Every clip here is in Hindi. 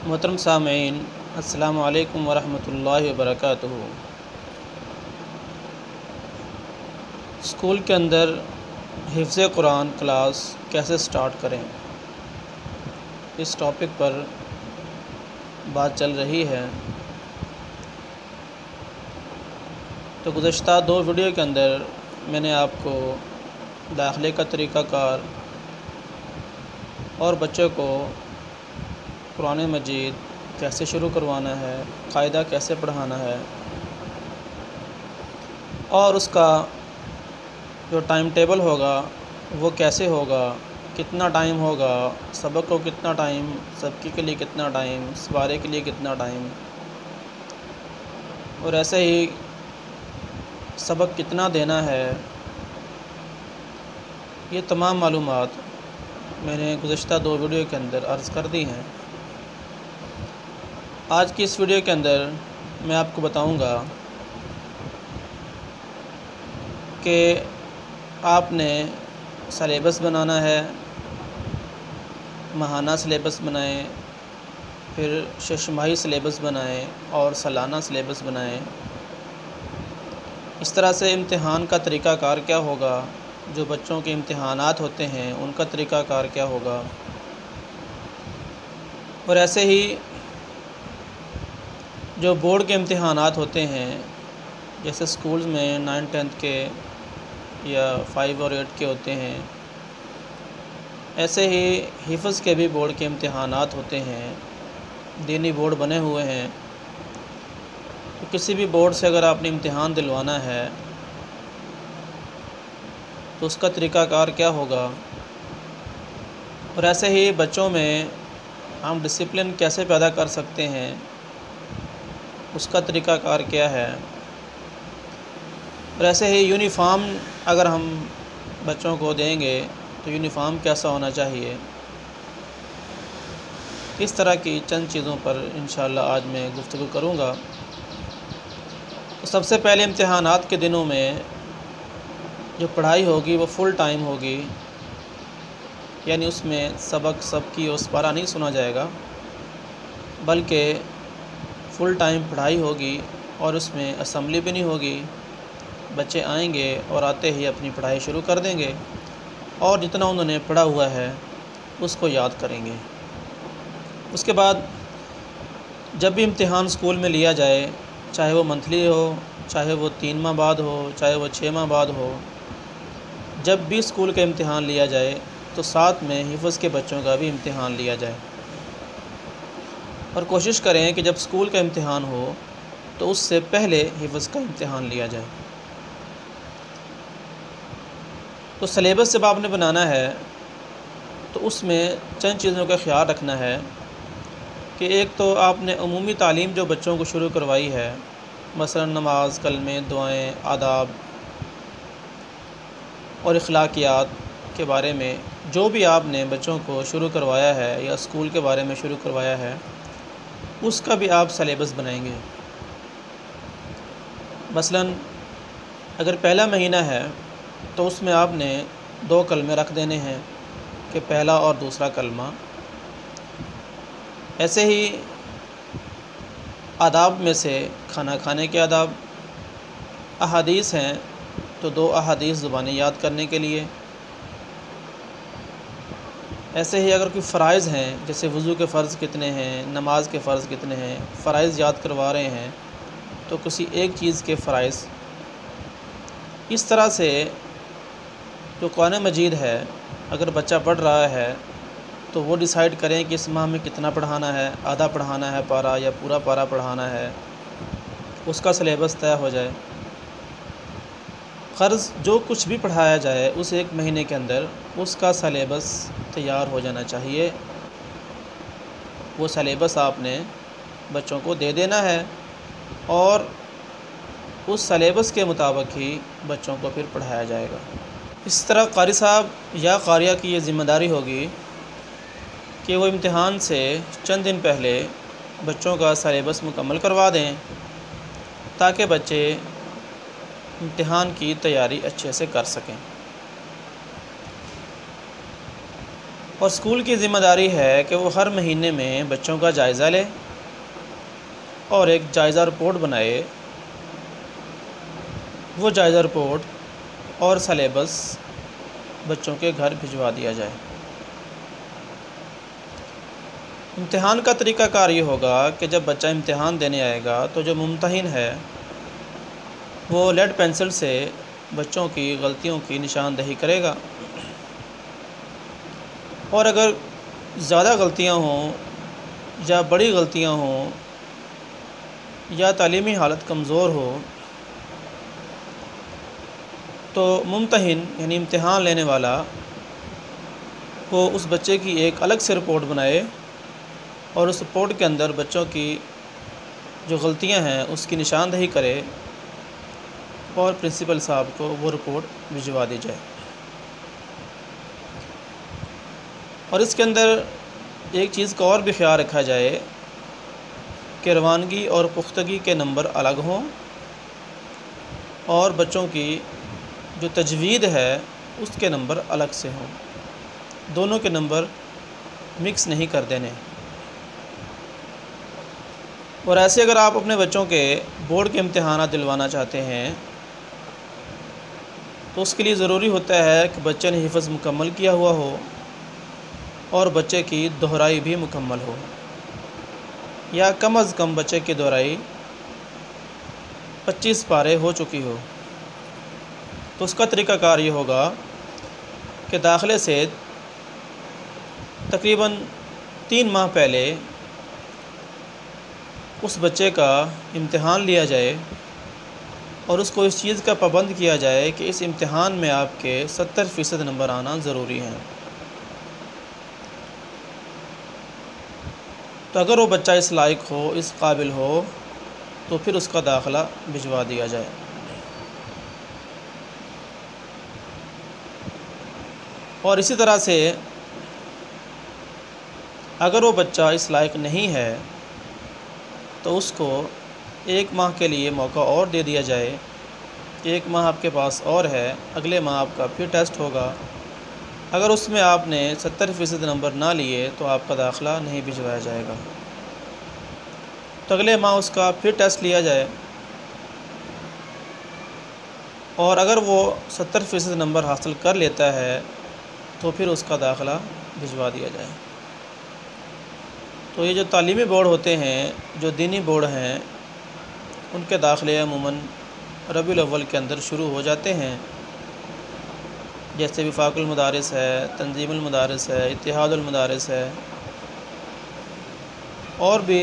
मोहतरम सामीन, अस्सलामु अलैकुम वरहमतुल्लाहि वबरकातुहू। स्कूल के अंदर हिफ्ज़ कुरान क्लास कैसे स्टार्ट करें, इस टॉपिक पर बात चल रही है। तो गुज़श्ता 2 वीडियो के अंदर मैंने आपको दाखिले का तरीक़ाकार और बच्चों को कुरान मजीद कैसे शुरू करवाना है, क़ायदा कैसे पढ़ाना है और उसका जो टाइम टेबल होगा वो कैसे होगा, कितना टाइम होगा, सबक को कितना टाइम, सबकी के लिए कितना टाइम, सवारे के लिए कितना टाइम, और ऐसे ही सबक कितना देना है, ये तमाम मालूमात मैंने गुज़श्ता 2 वीडियो के अंदर अर्ज़ कर दी हैं। आज की इस वीडियो के अंदर मैं आपको बताऊंगा कि आपने सलेबस बनाना है, माहाना सलेबस बनाएं, फिर शशमाही सलेबस बनाएं और सालाना सलेबस बनाएं। इस तरह से इम्तिहान का तरीक़ाकार क्या होगा, जो बच्चों के इम्तिहानात होते हैं उनका तरीक़ाकार क्या होगा, और ऐसे ही जो बोर्ड के इम्तिहानात होते हैं, जैसे स्कूल्स में 9-10 के या 5 और 8 के होते हैं, ऐसे ही हिफ़्ज़ के भी बोर्ड के इम्तिहानात होते हैं। दीनी बोर्ड बने हुए हैं, तो किसी भी बोर्ड से अगर आपने इम्तिहान दिलवाना है तो उसका तरीक़ाकार क्या होगा, और ऐसे ही बच्चों में हम डिसिप्लिन कैसे पैदा कर सकते हैं, उसका तरीक़ाकार क्या है, और ऐसे ही यूनिफ़ॉर्म अगर हम बच्चों को देंगे तो यूनिफ़ॉर्म कैसा होना चाहिए। इस तरह की चंद चीज़ों पर इंशाअल्लाह आज मैं गुफ्तगू करूँगा। तो सबसे पहले इम्तिहानात के दिनों में जो पढ़ाई होगी वो फ़ुल टाइम होगी, यानी उसमें सबक सबकी ओसपारा नहीं सुना जाएगा, बल्कि फ़ुल टाइम पढ़ाई होगी और उसमें असम्बली भी नहीं होगी। बच्चे आएंगे और आते ही अपनी पढ़ाई शुरू कर देंगे और जितना उन्होंने पढ़ा हुआ है उसको याद करेंगे। उसके बाद जब भी इम्तिहान स्कूल में लिया जाए, चाहे वो मंथली हो, चाहे वो 3 माह बाद हो, चाहे वो 6 माह बाद हो, जब भी स्कूल का इम्तिहान लिया जाए तो साथ में हिफ़्ज़ के बच्चों का भी इम्तिहान लिया जाए। और कोशिश करें कि जब स्कूल का इम्तिहान हो तो उससे पहले हिफ़्ज़ का इम्तिहान लिया जाए। तो सलेबस जब आपने बनाना है तो उसमें चंद चीज़ों का ख्याल रखना है कि एक तो आपने अमूमी तालीम जो बच्चों को शुरू करवाई है, मसलन नमाज, कलमे, दुआएं, आदाब और अखलाकियात के बारे में जो भी आपने बच्चों को शुरू करवाया है या स्कूल के बारे में शुरू करवाया है, उसका भी आप सलेबस बनाएंगे। मसलन अगर पहला महीना है तो उसमें आपने 2 कलमे रख देने हैं कि पहला और दूसरा कलमा। ऐसे ही आदाब में से खाना खाने के आदाब, अहादीस हैं तो 2 अहादीस ज़ुबानी याद करने के लिए। ऐसे ही अगर कोई फ़राइज़ हैं, जैसे वज़ू के फ़र्ज़ कितने हैं, नमाज के फ़र्ज़ कितने हैं, फ़राइज़ याद करवा रहे हैं तो किसी एक चीज़ के फ़राइज़। इस तरह से जो कुरान मजीद है अगर बच्चा पढ़ रहा है तो वो डिसाइड करें कि इस माह में कितना पढ़ाना है, आधा पढ़ाना है पारा या पूरा पारा पढ़ाना है, उसका सलेबस तय हो जाए। क़र्ज़ जो कुछ भी पढ़ाया जाए उस 1 महीने के अंदर उसका सलेबस तैयार हो जाना चाहिए। वो सलेबस आपने बच्चों को दे देना है और उस सलेबस के मुताबिक ही बच्चों को फिर पढ़ाया जाएगा। इस तरह क़ारी साहब या क़ारिया की ये ज़िम्मेदारी होगी कि वो इम्तिहान से चंद दिन पहले बच्चों का सलेबस मुकम्मल करवा दें ताकि बच्चे इम्तिहान की तैयारी अच्छे से कर सकें। और स्कूल की ज़िम्मेदारी है कि वो हर महीने में बच्चों का जायज़ा ले और एक जायज़ा रिपोर्ट बनाए। वो जायज़ा रिपोर्ट और सलेबस बच्चों के घर भिजवा दिया जाए। इम्तिहान का तरीक़ाकार ये होगा कि जब बच्चा इम्तिहान देने आएगा तो जो मुम्तहिन है वो लेड पेंसिल से बच्चों की गलतियों की निशानदही करेगा, और अगर ज़्यादा गलतियाँ हों या बड़ी गलतियाँ हों या तालीमी हालत कमज़ोर हो तो मुम्तहिन यानी इम्तिहान लेने वाला वो उस बच्चे की एक अलग से रिपोर्ट बनाए और उस रिपोर्ट के अंदर बच्चों की जो गलतियां हैं उसकी निशानदही करे और प्रिंसिपल साहब को वो रिपोर्ट भिजवा दी जाए। और इसके अंदर एक चीज़ का और भी ख्याल रखा जाए कि रवानगी और पुख्तगी के नंबर अलग हों और बच्चों की जो तजवीद है उसके नंबर अलग से हों, दोनों के नंबर मिक्स नहीं कर देने। और ऐसे अगर आप अपने बच्चों के बोर्ड के इम्तिहान दिलवाना चाहते हैं तो उसके लिए ज़रूरी होता है कि बच्चे ने हिफ़्ज़ मुकम्मल किया हुआ हो और बच्चे की दोहराई भी मुकम्मल हो, या कम अज़ कम बच्चे की दोहराई 25 पारे हो चुकी हो। तो उसका तरीक़ाकार ये होगा कि दाखिले से तकरीबन 3 माह पहले उस बच्चे का इम्तिहान लिया जाए और उसको इस चीज़ का पाबंद किया जाए कि इस इम्तिहान में आपके 70% नंबर आना ज़रूरी हैं। तो अगर वो बच्चा इस लायक हो, इस काबिल हो, तो फिर उसका दाखिला भिजवा दिया जाए। और इसी तरह से अगर वो बच्चा इस लायक नहीं है तो उसको 1 माह के लिए मौका और दे दिया जाए। 1 माह आपके पास और है, अगले माह आपका फिर टेस्ट होगा। अगर उसमें आपने 70% नंबर ना लिए तो आपका दाखिला नहीं भिजवाया जाएगा। तो अगले माह उसका फिर टेस्ट लिया जाए और अगर वो 70% नंबर हासिल कर लेता है तो फिर उसका दाखिला भिजवा दिया जाए। तो ये जो तालीमी बोर्ड होते हैं, जो दीनी बोर्ड हैं, उनके दाखिले अमूमन रबीउल अव्वल के अंदर शुरू हो जाते हैं। जैसे विफाकुल मदारिस है, तंजीमुल मदारिस है, इत्तिहादुल मदारिस है, और भी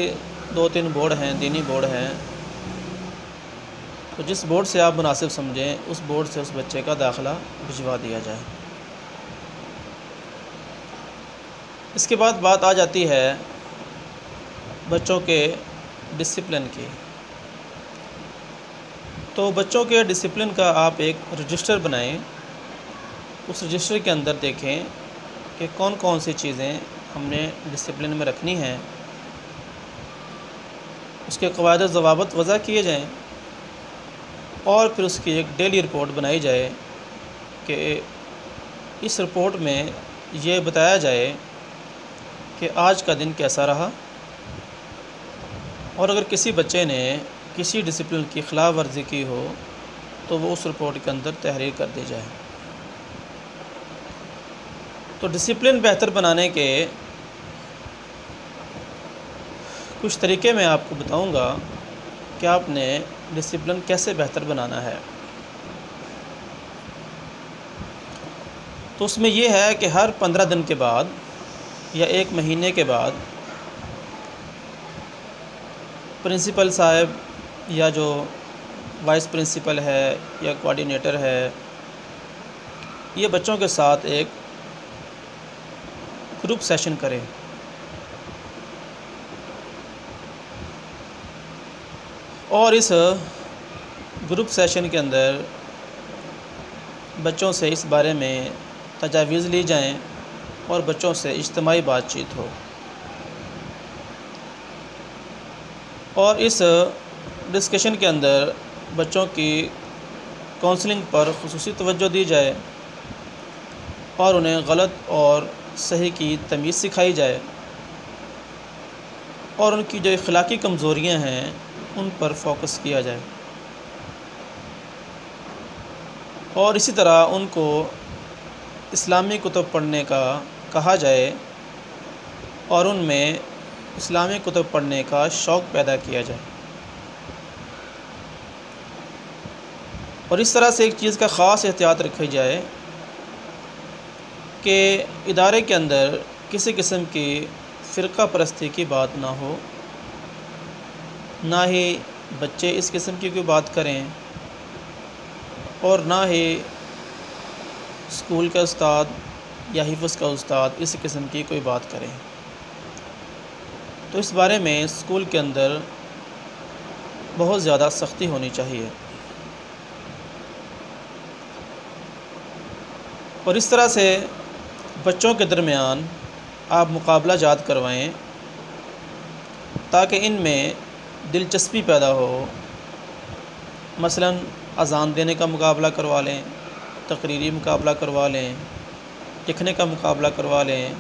2-3 बोर्ड हैं, दीनी बोर्ड हैं। तो जिस बोर्ड से आप मुनासिब समझें उस बोर्ड से उस बच्चे का दाखिला भिजवा दिया जाए। इसके बाद बात आ जाती है बच्चों के डिसिप्लिन की। तो बच्चों के डिसिप्लिन का आप एक रजिस्टर बनाएं। उस रजिस्टर के अंदर देखें कि कौन कौन सी चीज़ें हमने डिसिप्लिन में रखनी हैं, उसके क़वायद ज़वाबित वज़ा किए जाएं और फिर उसकी एक डेली रिपोर्ट बनाई जाए कि इस रिपोर्ट में ये बताया जाए कि आज का दिन कैसा रहा, और अगर किसी बच्चे ने किसी डिसिप्लिन की ख़िलाफ़ वर्जी की हो तो वो उस रिपोर्ट के अंदर तहरीर कर दी जाए। तो डिसिप्लिन बेहतर बनाने के कुछ तरीके मैं आपको बताऊंगा कि आपने डिसिप्लिन कैसे बेहतर बनाना है। तो उसमें ये है कि हर 15 दिन के बाद या 1 महीने के बाद प्रिंसिपल साहब या जो वाइस प्रिंसिपल है या कोऑर्डिनेटर है, ये बच्चों के साथ एक ग्रुप सेशन करें और इस ग्रुप सेशन के अंदर बच्चों से इस बारे में तजावीज़ ली जाएं और बच्चों से इज्तिमाई बातचीत हो। और इस डिस्कशन के अंदर बच्चों की काउंसलिंग पर खुसूसी तवज्जो दी जाए और उन्हें गलत और सही की तमीज़ सिखाई जाए और उनकी जो अखलाकी कमज़ोरियाँ हैं उन पर फोकस किया जाए। और इसी तरह उनको इस्लामी कुतुब पढ़ने का कहा जाए और उनमें इस्लामी कुतुब पढ़ने का शौक़ पैदा किया जाए। और इस तरह से एक चीज़ का ख़ास एहतियात रखी जाए कि इदारे के अंदर किसी किस्म की फ़िरका परस्ती की बात ना हो, ना ही बच्चे इस किस्म की कोई बात करें और ना ही स्कूल का उस्ताद या हिफ़्ज़ का उस्ताद इस किस्म की कोई बात करें। तो इस बारे में स्कूल के अंदर बहुत ज़्यादा सख्ती होनी चाहिए। और इस तरह से बच्चों के दरमियान आप मुकाबला जात करवाएं ताकि इनमें दिलचस्पी पैदा हो। मसलन अज़ान देने का मुकाबला करवा लें, तकरीरी मुकाबला करवा लें, लिखने का मुकाबला करवा लें,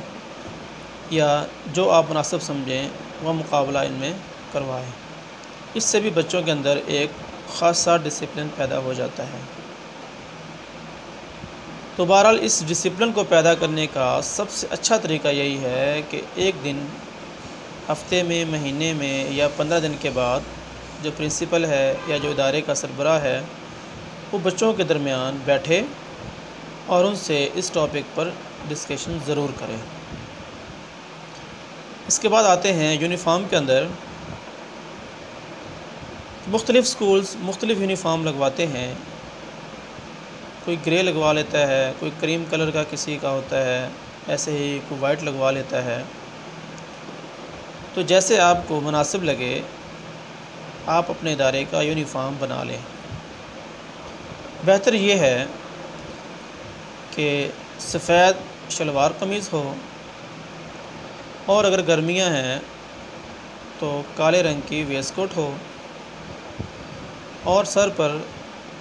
या जो आप मुनासिब समझें वह मुकाबला इनमें करवाएं। इससे भी बच्चों के अंदर एक ख़ासा डिसिप्लिन पैदा हो जाता है। तो बहरहाल इस डिसिप्लिन को पैदा करने का सबसे अच्छा तरीका यही है कि एक दिन हफ्ते में, महीने में या 15 दिन के बाद जो प्रिंसिपल है या जो इदारे का सरबराह है वो बच्चों के दरमियान बैठे और उनसे इस टॉपिक पर डिस्कशन ज़रूर करें। इसके बाद आते हैं यूनिफ़ॉर्म के अंदर। मुख्तलिफ़ स्कूल्स मुख्तलिफ़ यूनिफ़ॉर्म लगवाते हैं। कोई ग्रे लगवा लेता है, कोई क्रीम कलर का किसी का होता है, ऐसे ही कोई वाइट लगवा लेता है। तो जैसे आपको मुनासिब लगे आप अपने इदारे का यूनिफ़ॉर्म बना लें। बेहतर ये है कि सफ़ेद शलवार कमीज़ हो और अगर गर्मियां हैं तो काले रंग की वेस्टकोट हो और सर पर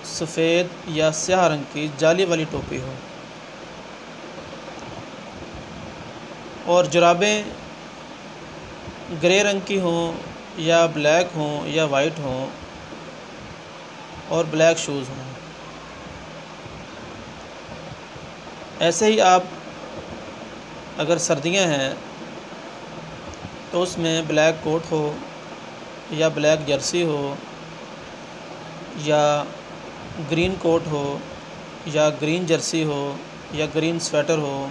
सफ़ेद या स्याह रंग की जाली वाली टोपी हो और जुराबें ग्रे रंग की हों या ब्लैक हों या वाइट हों और ब्लैक शूज़ हों। ऐसे ही आप अगर सर्दियां हैं तो उसमें ब्लैक कोट हो या ब्लैक जर्सी हो या ग्रीन कोट हो या ग्रीन जर्सी हो या ग्रीन स्वेटर हो,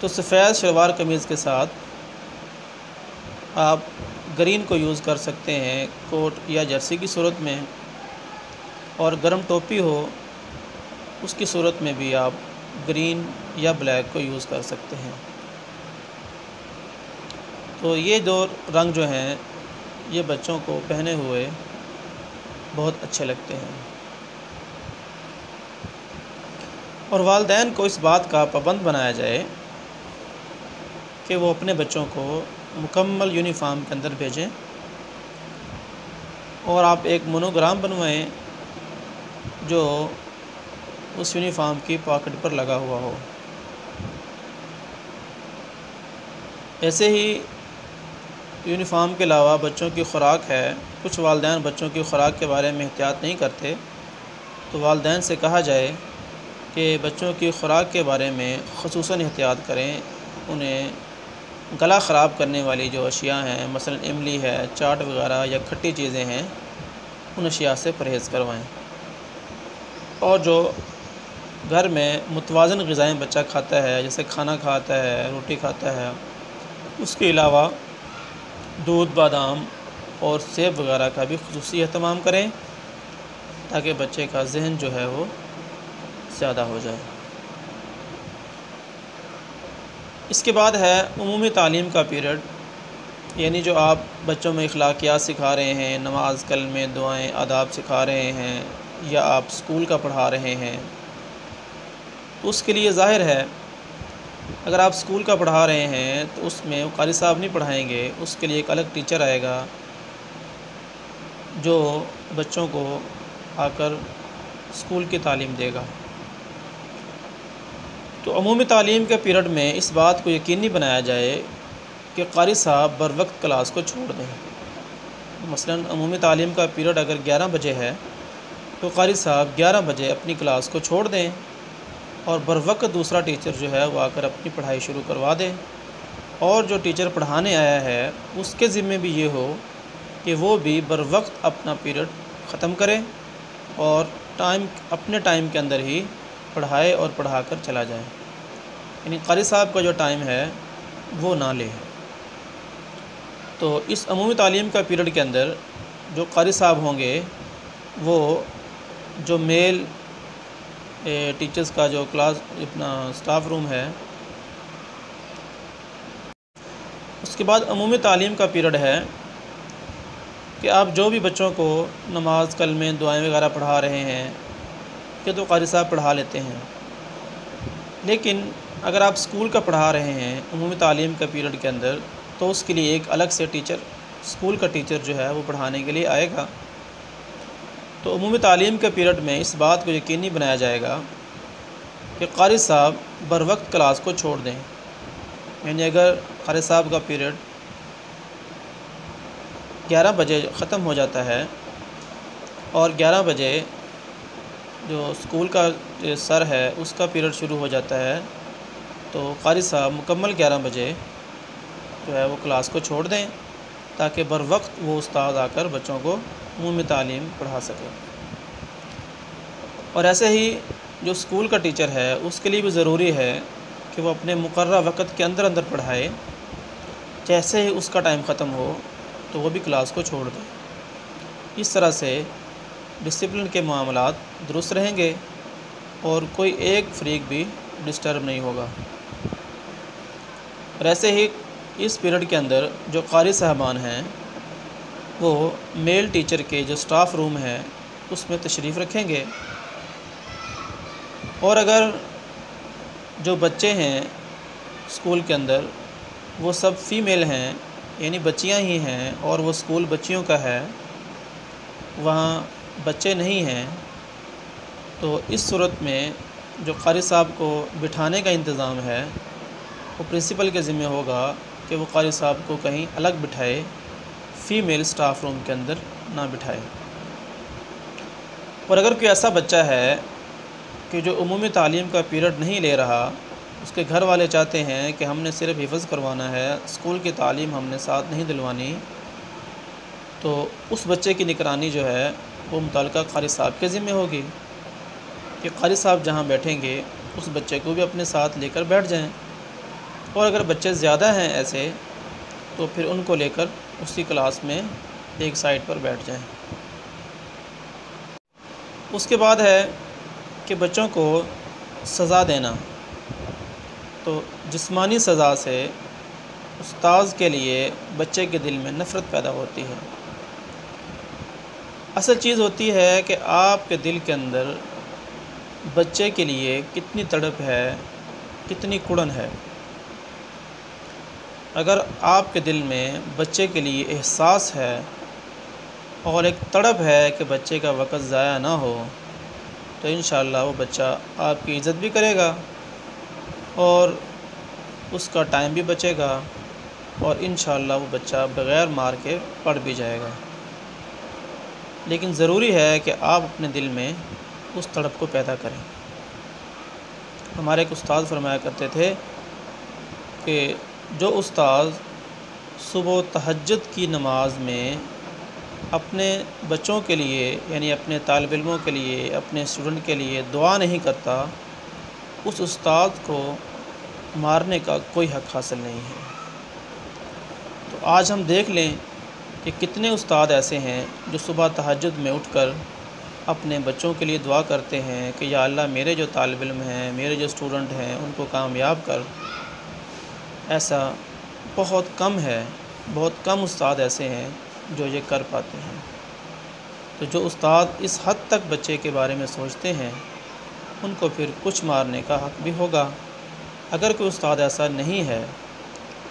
तो सफ़ेद शलवार कमीज़ के साथ आप ग्रीन को यूज़ कर सकते हैं कोट या जर्सी की सूरत में, और गर्म टोपी हो उसकी सूरत में भी आप ग्रीन या ब्लैक को यूज़ कर सकते हैं। तो ये दो रंग जो हैं ये बच्चों को पहने हुए बहुत अच्छे लगते हैं। और वालिदैन को इस बात का पाबंद बनाया जाए कि वो अपने बच्चों को मुकम्मल यूनिफ़ॉर्म के अंदर भेजें और आप एक मोनोग्राम बनवाएं जो उस यूनिफ़ॉर्म की पॉकेट पर लगा हुआ हो। ऐसे ही यूनिफ़ॉर्म के अलावा बच्चों की ख़ुराक है। कुछ वालिदैन बच्चों की ख़ुराक के बारे में एहतियात नहीं करते, तो वालिदैन से कहा जाए कि बच्चों की ख़ुराक के बारे में ख़ुसूसन एहतियात करें। उन्हें गला ख़राब करने वाली जो अशिया हैं, मसलन इमली है, चाट वगैरह या खट्टी चीज़ें हैं, उन अशिया से परहेज़ करवाएं। और जो घर में मुतवाज़न ग़िज़ाएँ बच्चा खाता है, जैसे खाना खाता है, रोटी खाता है, उसके अलावा दूध, बादाम और सेब वगैरह का भी ख़ुसूसी एहतमाम करें ताकि बच्चे का ज़हन जो है वो ज़्यादा हो जाए। इसके बाद है उमूमी तालीम का पीरियड, यानी जो आप बच्चों में अखलाकियात सिखा रहे हैं, नमाज, कलमे, दुआएं, आदाब सिखा रहे हैं या आप स्कूल का पढ़ा रहे हैं, तो उसके लिए ज़ाहिर है अगर आप स्कूल का पढ़ा रहे हैं तो उसमें वो क़ारी साहब नहीं पढ़ाएंगे, उसके लिए एक अलग टीचर आएगा जो बच्चों को आकर स्कूल की तालीम देगा। तो अमूमी तालीम के पीरियड में इस बात को यकीनी बनाया जाए कि क़ारी साहब बर वक्त क्लास को छोड़ दें। मसलन अमूमी तालीम का पीरियड अगर 11 बजे है तो क़ारी साहब 11 बजे अपनी क्लास को छोड़ दें और बर वक्त दूसरा टीचर जो है वो आकर अपनी पढ़ाई शुरू करवा दे। और जो टीचर पढ़ाने आया है उसके ज़िम्मे भी ये हो कि वो भी बर वक्त अपना पीरियड ख़त्म करे और अपने टाइम के अंदर ही पढ़ाए और पढ़ा कर चला जाए, यानी क़ारी साहब का जो टाइम है वो ना ले। तो इस अमूमी तालीम का पीरियड के अंदर जो क़ारी साहब होंगे वो जो मेल टीचर्स का जो क्लास अपना स्टाफ रूम है, उसके बाद अमूमी तालीम का पीरियड है कि आप जो भी बच्चों को नमाज कलमे दुआएं वगैरह पढ़ा रहे हैं कि तो क़ारी साहब पढ़ा लेते हैं। लेकिन अगर आप स्कूल का पढ़ा रहे हैं अमूमी तालीम का पीरियड के अंदर तो उसके लिए एक अलग से टीचर, स्कूल का टीचर जो है वो पढ़ाने के लिए आएगा। तो अमूमी तालीम के पीरियड में इस बात को यकीनी बनाया जाएगा कि क़ारी साहब बर वक्त क्लास को छोड़ दें। यानी अगर क़ारी साहब का पीरियड 11 बजे ख़त्म हो जाता है और 11 बजे जो स्कूल का सर है उसका पीरियड शुरू हो जाता है, तो क़ारी साहब मुकम्मल 11 बजे जो है वो क्लास को छोड़ दें ताकि बर वक्त वो उस्ताद आकर बच्चों को अमूमी तालीम पढ़ा सके। और ऐसे ही जो स्कूल का टीचर है उसके लिए भी ज़रूरी है कि वो अपने मुकर्रर वक़्त के अंदर अंदर पढ़ाए। जैसे ही उसका टाइम ख़त्म हो तो वो भी क्लास को छोड़ दें। इस तरह से डिसिप्लिन के मामलात दुरुस्त रहेंगे और कोई एक फ़रीक भी डिस्टर्ब नहीं होगा। और ऐसे ही इस पीरियड के अंदर जो क़ारी साहबान हैं वो मेल टीचर के जो स्टाफ़ रूम है उसमें तशरीफ़ रखेंगे। और अगर जो बच्चे हैं स्कूल के अंदर वो सब फ़ीमेल हैं, यानी बच्चियां ही हैं और वो स्कूल बच्चियों का है, वहाँ बच्चे नहीं हैं, तो इस सूरत में जो क़ारी साहब को बिठाने का इंतज़ाम है वो प्रिंसिपल के ज़िम्मे होगा कि वो क़ारी साहब को कहीं अलग बिठाए, फ़ीमेल स्टाफ़ रूम के अंदर ना बिठाए। और अगर कोई ऐसा बच्चा है कि जो उमूमी तालीम का पीरियड नहीं ले रहा, उसके घर वाले चाहते हैं कि हमने सिर्फ़ हिफ़्ज़ करवाना है, स्कूल की तालीम हमने साथ नहीं दिलवानी, तो उस बच्चे की निगरानी जो है वो मुतल्लिक़ा क़ारी साहब के ज़िम्मे होगी कि क़ारी साहब जहाँ बैठेंगे उस बच्चे को भी अपने साथ लेकर बैठ जाएं। और अगर बच्चे ज़्यादा हैं ऐसे तो फिर उनको लेकर उसी क्लास में एक साइड पर बैठ जाएं। उसके बाद है कि बच्चों को सज़ा देना। तो जिस्मानी सज़ा से उस्ताद के लिए बच्चे के दिल में नफ़रत पैदा होती है। असल चीज़ होती है कि आपके दिल के अंदर बच्चे के लिए कितनी तड़प है, कितनी कुड़न है। अगर आपके दिल में बच्चे के लिए एहसास है और एक तड़प है कि बच्चे का वक़्त ज़ाया ना हो, तो इंशाअल्लाह वो बच्चा आपकी इज़्ज़त भी करेगा और उसका टाइम भी बचेगा और इंशाअल्लाह वो बच्चा बग़ैर मार के पढ़ भी जाएगा। लेकिन ज़रूरी है कि आप अपने दिल में उस तड़प को पैदा करें। हमारे एक उस्ताद फरमाया करते थे कि जो उस्ताद सुबह तहज्जुद की नमाज में अपने बच्चों के लिए, यानी अपने तालिब इल्मों के लिए, अपने स्टूडेंट के लिए दुआ नहीं करता, उस उस्ताद को मारने का कोई हक़ हासिल नहीं है। तो आज हम देख लें कि कितने उस्ताद ऐसे हैं जो सुबह तहज्जुद में उठकर अपने बच्चों के लिए दुआ करते हैं कि या अल्लाह मेरे जो तालिब इल्म हैं, मेरे जो स्टूडेंट हैं, उनको कामयाब कर। ऐसा बहुत कम है, बहुत कम उस्ताद ऐसे हैं जो ये कर पाते हैं। तो जो उस्ताद इस हद तक बच्चे के बारे में सोचते हैं उनको फिर कुछ मारने का हक़ भी होगा। अगर कोई उस्ताद ऐसा नहीं है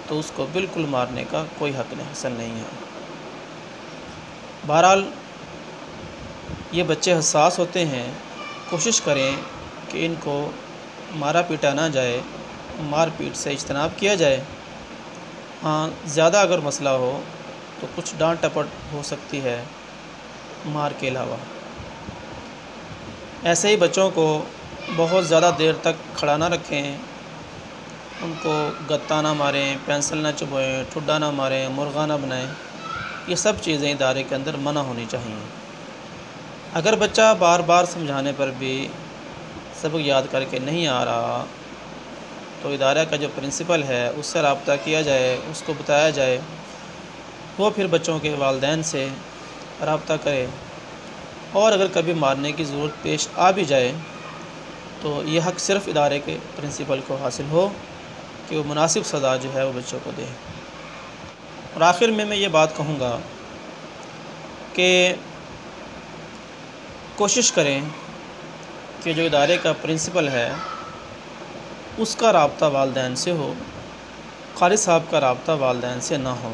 तो उसको बिल्कुल मारने का कोई हक़ हासिल नहीं है। बहरहाल ये बच्चे हसास होते हैं, कोशिश करें कि इनको मारा पीटा ना जाए, मार पीट से इज्तनाब किया जाए। हाँ, ज़्यादा अगर मसला हो तो कुछ डांट टपट हो सकती है मार के अलावा। ऐसे ही बच्चों को बहुत ज़्यादा देर तक खड़ा ना रखें, उनको गत्ता ना मारें, पेंसिल ना चुभोएं, ठुड्डा ना मारें, मुर्गा ना बनाएं। ये सब चीज़ें इदारे के अंदर मना होनी चाहिए। अगर बच्चा बार बार समझाने पर भी सबक याद करके नहीं आ रहा तो इदारे का जो प्रिंसिपल है उससे रब्ता किया जाए, उसको बताया जाए, वो फिर बच्चों के वालिदैन से रब्ता करे। और अगर कभी मारने की ज़रूरत पेश आ भी जाए तो ये हक़ सिर्फ़ इदारे के प्रिंसिपल को हासिल हो कि वो मुनासिब सज़ा जो है वो बच्चों को दे। और आखिर में मैं ये बात कहूँगा कि कोशिश करें कि जो इदारे का प्रिंसिपल है उसका रब्ता वालिदैन से हो, क़ारी साहब का रब्ता वालिदैन से ना हो।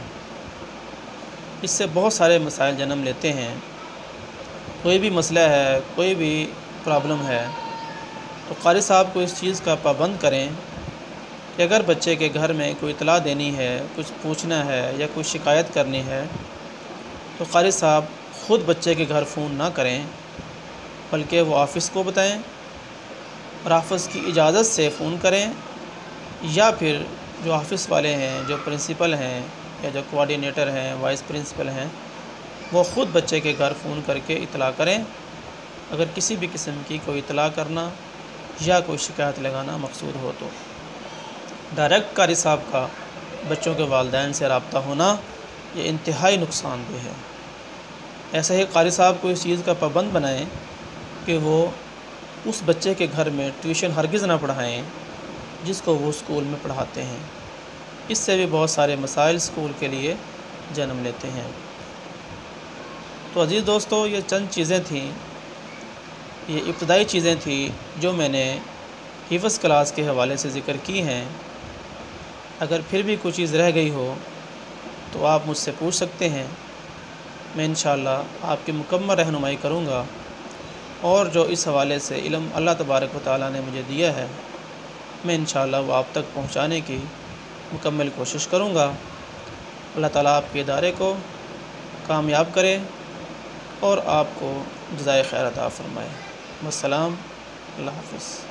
इससे बहुत सारे मसाइल जन्म लेते हैं। कोई भी मसला है, कोई भी प्रॉब्लम है तो क़ारी साहब को इस चीज़ का पाबंद करें कि अगर बच्चे के घर में कोई इतला देनी है, कुछ पूछना है या कोई शिकायत करनी है तो क़ारी साहब ख़ुद बच्चे के घर फ़ोन ना करें, बल्कि वो ऑफ़िस को बताएं और ऑफ़िस की इजाज़त से फ़ोन करें, या फिर जो ऑफ़िस वाले हैं, जो प्रिंसिपल हैं या जो कोऑर्डिनेटर हैं, वाइस प्रिंसिपल हैं, वो ख़ुद बच्चे के घर फ़ोन करके इतला करें अगर किसी भी किस्म की कोई इतला करना या कोई शिकायत लगाना मकसूद हो तो। डायरेक्ट क़ारी साहब का बच्चों के वालिदैन से रब्ता होना ये इंतहाई नुकसानदेह है। ऐसे ही क़ारी साहब को इस चीज़ का पाबंद बनाएं कि वो उस बच्चे के घर में ट्यूशन हरगिज़ ना पढ़ाएं जिसको वो स्कूल में पढ़ाते हैं। इससे भी बहुत सारे मसाइल स्कूल के लिए जन्म लेते हैं। तो अज़ीज़ दोस्तों, ये चंद चीज़ें थीं, ये इब्तदाई चीज़ें थी जो मैंने हिफ़्ज़ क्लास के हवाले से ज़िक्र की हैं। अगर फिर भी कोई चीज़ रह गई हो तो आप मुझसे पूछ सकते हैं। मैं इंशाअल्लाह आपकी मुकम्मल रहनुमाई करूँगा और जो इस हवाले से इल्म अल्लाह तबारक व तआला ने मुझे दिया है मैं इंशाअल्लाह वो आप तक पहुँचाने की मुकम्मल कोशिश करूँगा। अल्लाह ताला आपके इदारे को कामयाब करे और आपको जज़ाए खैर अता फ़रमाए। वस्सलाम, अल्लाह हाफ़िज़।